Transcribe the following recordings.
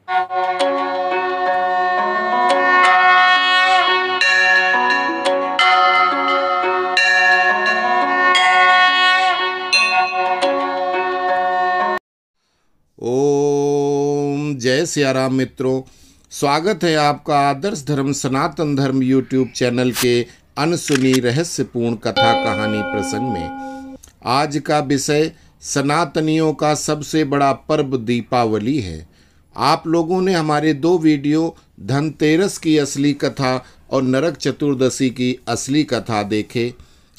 ओम जय सिया राम मित्रों, स्वागत है आपका आदर्श धर्म सनातन धर्म यूट्यूब चैनल के अनसुनी रहस्यपूर्ण कथा कहानी प्रसंग में। आज का विषय सनातनियों का सबसे बड़ा पर्व दीपावली है। आप लोगों ने हमारे 2 वीडियो धनतेरस की असली कथा और नरक चतुर्दशी की असली कथा देखे।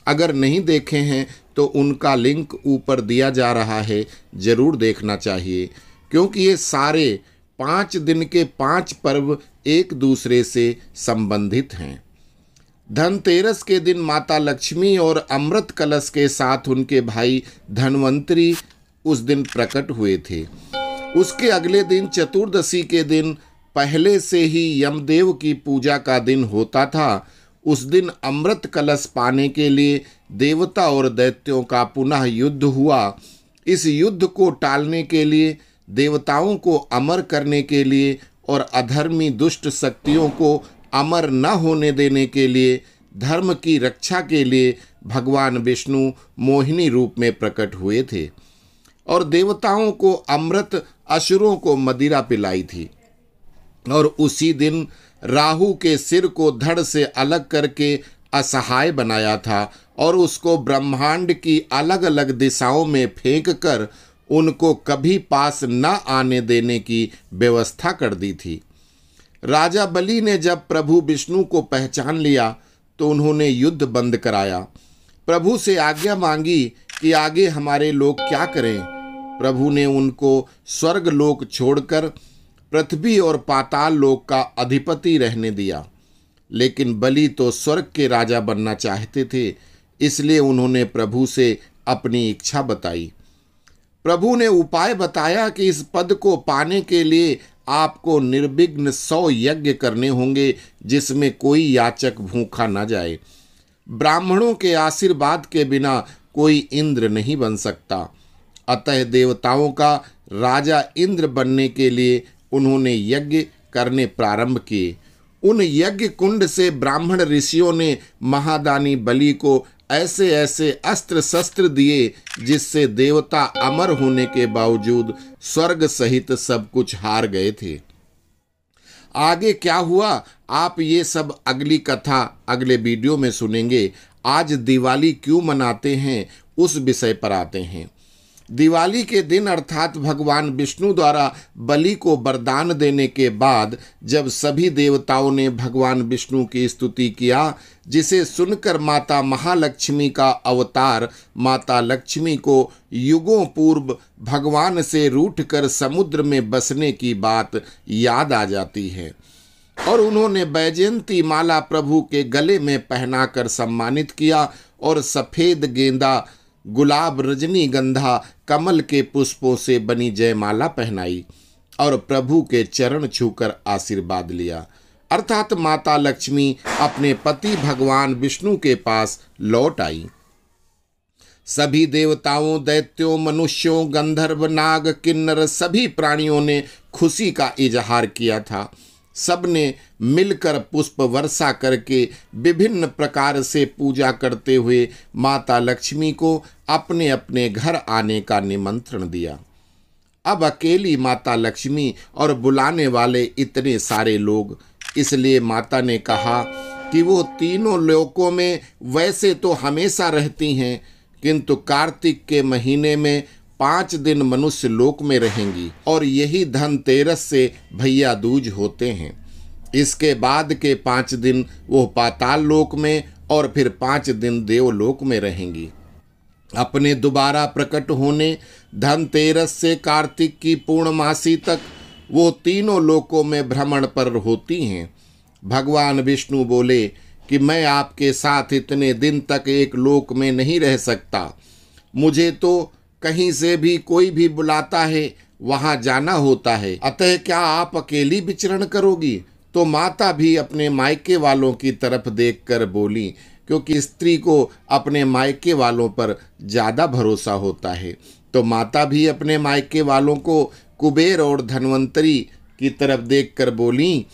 अगर नहीं देखे हैं तो उनका लिंक ऊपर दिया जा रहा है, जरूर देखना चाहिए, क्योंकि ये सारे 5 दिन के 5 पर्व एक दूसरे से संबंधित हैं। धनतेरस के दिन माता लक्ष्मी और अमृत कलश के साथ उनके भाई धनवंतरी उस दिन प्रकट हुए थे। उसके अगले दिन चतुर्दशी के दिन पहले से ही यमदेव की पूजा का दिन होता था। उस दिन अमृत कलश पाने के लिए देवता और दैत्यों का पुनः युद्ध हुआ। इस युद्ध को टालने के लिए, देवताओं को अमर करने के लिए और अधर्मी दुष्ट शक्तियों को अमर न होने देने के लिए, धर्म की रक्षा के लिए भगवान विष्णु मोहिनी रूप में प्रकट हुए थे और देवताओं को अमृत, असुरों को मदिरा पिलाई थी। और उसी दिन राहु के सिर को धड़ से अलग करके असहाय बनाया था और उसको ब्रह्मांड की अलग अलग दिशाओं में फेंक कर उनको कभी पास न आने देने की व्यवस्था कर दी थी। राजा बलि ने जब प्रभु विष्णु को पहचान लिया तो उन्होंने युद्ध बंद कराया। प्रभु से आज्ञा मांगी कि आगे हमारे लोग क्या करें। प्रभु ने उनको स्वर्ग लोक छोड़कर पृथ्वी और पाताल लोक का अधिपति रहने दिया, लेकिन बलि तो स्वर्ग के राजा बनना चाहते थे, इसलिए उन्होंने प्रभु से अपनी इच्छा बताई। प्रभु ने उपाय बताया कि इस पद को पाने के लिए आपको निर्विघ्न 100 यज्ञ करने होंगे, जिसमें कोई याचक भूखा न जाए। ब्राह्मणों के आशीर्वाद के बिना कोई इंद्र नहीं बन सकता। अतः देवताओं का राजा इंद्र बनने के लिए उन्होंने यज्ञ करने प्रारंभ किए। उन यज्ञ कुंड से ब्राह्मण ऋषियों ने महादानी बलि को ऐसे ऐसे अस्त्र शस्त्र दिए जिससे देवता अमर होने के बावजूद स्वर्ग सहित सब कुछ हार गए थे। आगे क्या हुआ, आप ये सब अगली कथा अगले वीडियो में सुनेंगे। आज दिवाली क्यों मनाते हैं उस विषय पर आते हैं। दिवाली के दिन अर्थात भगवान विष्णु द्वारा बलि को वरदान देने के बाद जब सभी देवताओं ने भगवान विष्णु की स्तुति किया, जिसे सुनकर माता महालक्ष्मी का अवतार माता लक्ष्मी को युगों पूर्व भगवान से रूठकर समुद्र में बसने की बात याद आ जाती है और उन्होंने वैजयंती माला प्रभु के गले में पहनाकर सम्मानित किया और सफ़ेद गेंदा, गुलाब, रजनीगंधा, कमल के पुष्पों से बनी जयमाला पहनाई और प्रभु के चरण छूकर आशीर्वाद लिया। अर्थात माता लक्ष्मी अपने पति भगवान विष्णु के पास लौट आई। सभी देवताओं, दैत्यों, मनुष्यों, गंधर्व, नाग, किन्नर सभी प्राणियों ने खुशी का इजहार किया था। सबने मिलकर पुष्प वर्षा करके विभिन्न प्रकार से पूजा करते हुए माता लक्ष्मी को अपने अपने घर आने का निमंत्रण दिया। अब अकेली माता लक्ष्मी और बुलाने वाले इतने सारे लोग, इसलिए माता ने कहा कि वो तीनों लोकों में वैसे तो हमेशा रहती हैं, किंतु कार्तिक के महीने में 5 दिन मनुष्य लोक में रहेंगी और यही धनतेरस से भैया दूज होते हैं। इसके बाद के 5 दिन वो पाताल लोक में और फिर 5 दिन देवलोक में रहेंगी। अपने दोबारा प्रकट होने धनतेरस से कार्तिक की पूर्णमासी तक वो तीनों लोकों में भ्रमण पर होती हैं। भगवान विष्णु बोले कि मैं आपके साथ इतने दिन तक एक लोक में नहीं रह सकता। मुझे तो कहीं से भी कोई भी बुलाता है, वहां जाना होता है। अतः क्या आप अकेली विचरण करोगी? तो माता भी अपने मायके वालों की तरफ देखकर बोली, क्योंकि स्त्री को अपने मायके वालों पर ज़्यादा भरोसा होता है। तो माता भी अपने मायके वालों को कुबेर और धनवंतरी की तरफ देखकर बोली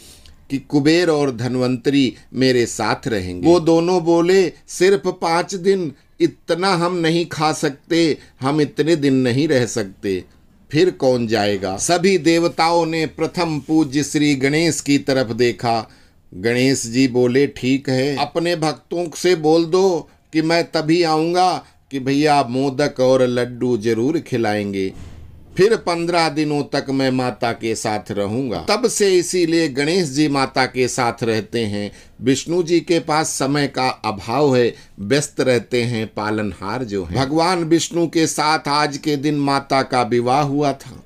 कि कुबेर और धन्वंतरी मेरे साथ रहेंगे। वो दोनों बोले, सिर्फ 5 दिन, इतना हम नहीं खा सकते, हम इतने दिन नहीं रह सकते, फिर कौन जाएगा। सभी देवताओं ने प्रथम पूज्य श्री गणेश की तरफ देखा। गणेश जी बोले, ठीक है, अपने भक्तों से बोल दो कि मैं तभी आऊँगा कि भैया मोदक और लड्डू जरूर खिलाएंगे, फिर 15 दिनों तक मैं माता के साथ रहूंगा। तब से इसीलिए गणेश जी माता के साथ रहते हैं। विष्णु जी के पास समय का अभाव है, व्यस्त रहते हैं पालनहार जो है। भगवान विष्णु के साथ आज के दिन माता का विवाह हुआ था,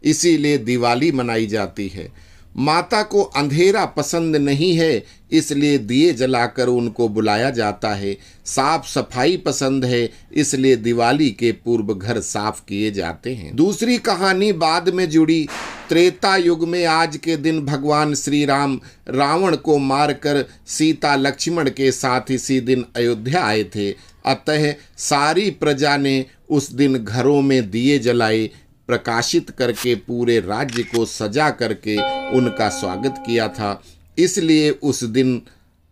इसीलिए दिवाली मनाई जाती है। माता को अंधेरा पसंद नहीं है, इसलिए दिए जलाकर उनको बुलाया जाता है। साफ सफाई पसंद है, इसलिए दिवाली के पूर्व घर साफ किए जाते हैं। दूसरी कहानी बाद में जुड़ी। त्रेता युग में आज के दिन भगवान श्री राम रावण को मारकर सीता लक्ष्मण के साथ इसी दिन अयोध्या आए थे। अतः सारी प्रजा ने उस दिन घरों में दिए जलाए, प्रकाशित करके पूरे राज्य को सजा करके उनका स्वागत किया था। इसलिए उस दिन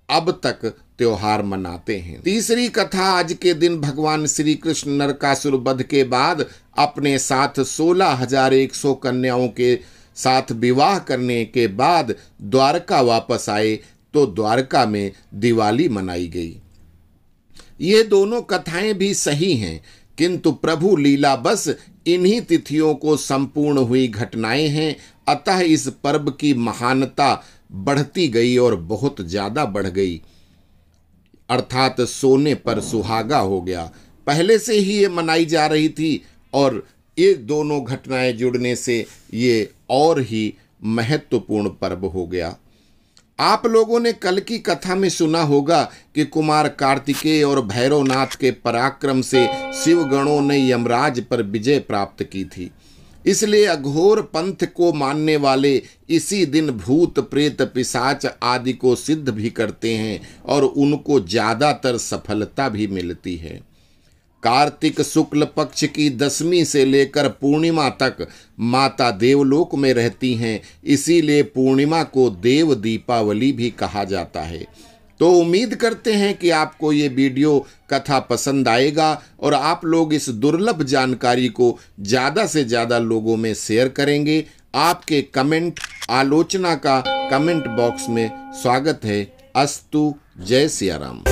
अब तक त्योहार मनाते हैं। तीसरी कथा, आज के दिन भगवान श्री कृष्ण नरकासुर वध के बाद अपने साथ 16,100 कन्याओं के साथ विवाह करने के बाद द्वारका वापस आए तो द्वारका में दिवाली मनाई गई। ये दोनों कथाएं भी सही हैं, किंतु प्रभु लीला बस इन्हीं तिथियों को संपूर्ण हुई घटनाएं हैं। अतः इस पर्व की महानता बढ़ती गई और बहुत ज्यादा बढ़ गई, अर्थात सोने पर सुहागा हो गया। पहले से ही ये मनाई जा रही थी और ये दोनों घटनाएं जुड़ने से ये और ही महत्वपूर्ण पर्व हो गया। आप लोगों ने कल की कथा में सुना होगा कि कुमार कार्तिकेय और भैरवनाथ के पराक्रम से शिवगणों ने यमराज पर विजय प्राप्त की थी। इसलिए अघोर पंथ को मानने वाले इसी दिन भूत प्रेत पिशाच आदि को सिद्ध भी करते हैं और उनको ज्यादातर सफलता भी मिलती है। कार्तिक शुक्ल पक्ष की 10वीं से लेकर पूर्णिमा तक माता देवलोक में रहती हैं, इसीलिए पूर्णिमा को देव दीपावली भी कहा जाता है। तो उम्मीद करते हैं कि आपको ये वीडियो कथा पसंद आएगा और आप लोग इस दुर्लभ जानकारी को ज़्यादा से ज़्यादा लोगों में शेयर करेंगे। आपके कमेंट आलोचना का कमेंट बॉक्स में स्वागत है। अस्तु। जय सिया राम।